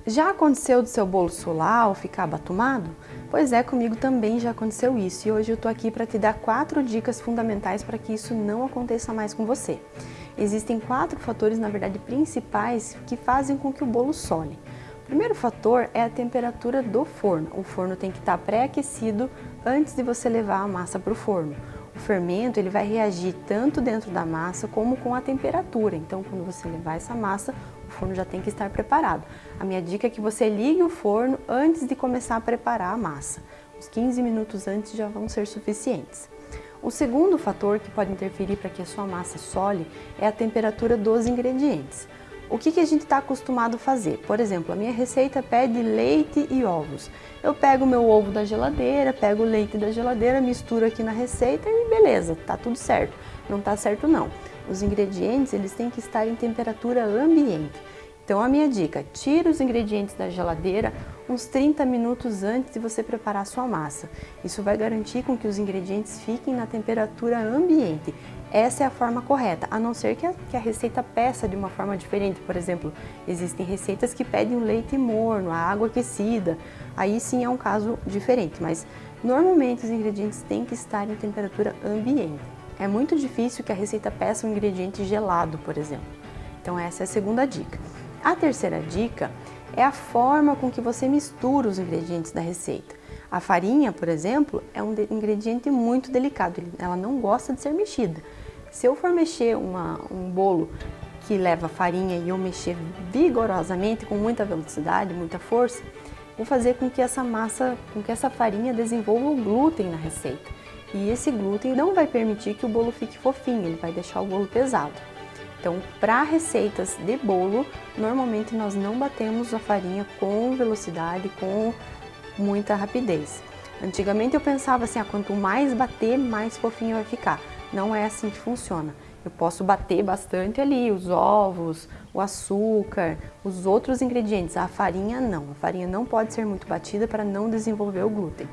Já aconteceu do seu bolo solar ou ficar abatumado? Pois é, comigo também já aconteceu isso e hoje eu tô aqui para te dar 4 dicas fundamentais para que isso não aconteça mais com você. Existem 4 fatores, na verdade, principais que fazem com que o bolo sole. O primeiro fator é a temperatura do forno. O forno tem que estar pré-aquecido antes de você levar a massa para o forno. O fermento ele vai reagir tanto dentro da massa como com a temperatura. Então, quando você levar essa massa, o forno já tem que estar preparado. A minha dica é que você ligue o forno antes de começar a preparar a massa. Uns 15 minutos antes já vão ser suficientes. O segundo fator que pode interferir para que a sua massa sole é a temperatura dos ingredientes. O que a gente está acostumado a fazer? Por exemplo, a minha receita pede leite e ovos. Eu pego o meu ovo da geladeira, pego o leite da geladeira, misturo aqui na receita e beleza, tá tudo certo. Não tá certo não. Os ingredientes eles têm que estar em temperatura ambiente. Então a minha dica, tira os ingredientes da geladeira uns 30 minutos antes de você preparar a sua massa. Isso vai garantir com que os ingredientes fiquem na temperatura ambiente. Essa é a forma correta, a não ser que a receita peça de uma forma diferente. Por exemplo, existem receitas que pedem o leite morno, a água aquecida. Aí sim é um caso diferente, mas normalmente os ingredientes têm que estar em temperatura ambiente. É muito difícil que a receita peça um ingrediente gelado, por exemplo. Então essa é a segunda dica. A terceira dica é a forma com que você mistura os ingredientes da receita. A farinha, por exemplo, é um ingrediente muito delicado, ela não gosta de ser mexida. Se eu for mexer um bolo que leva farinha e eu mexer vigorosamente, com muita velocidade, muita força, vou fazer com que essa farinha desenvolva o glúten na receita. E esse glúten não vai permitir que o bolo fique fofinho, ele vai deixar o bolo pesado. Então, para receitas de bolo, normalmente nós não batemos a farinha com velocidade, com muita rapidez. Antigamente eu pensava assim, quanto mais bater, mais fofinho vai ficar. Não é assim que funciona. Eu posso bater bastante ali os ovos, o açúcar, os outros ingredientes. A farinha não. A farinha não pode ser muito batida para não desenvolver o glúten.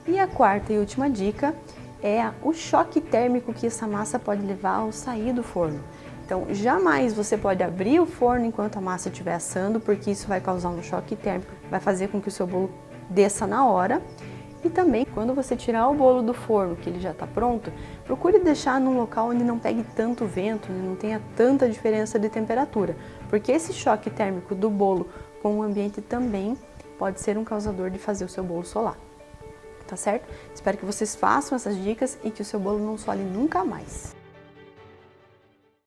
E a quarta e última dica é o choque térmico que essa massa pode levar ao sair do forno. Então, jamais você pode abrir o forno enquanto a massa estiver assando, porque isso vai causar um choque térmico, vai fazer com que o seu bolo desça na hora. E também, quando você tirar o bolo do forno, que ele já está pronto, procure deixar num local onde não pegue tanto vento, onde não tenha tanta diferença de temperatura, porque esse choque térmico do bolo com o ambiente também pode ser um causador de fazer o seu bolo solar. Tá certo? Espero que vocês façam essas dicas e que o seu bolo não sole nunca mais.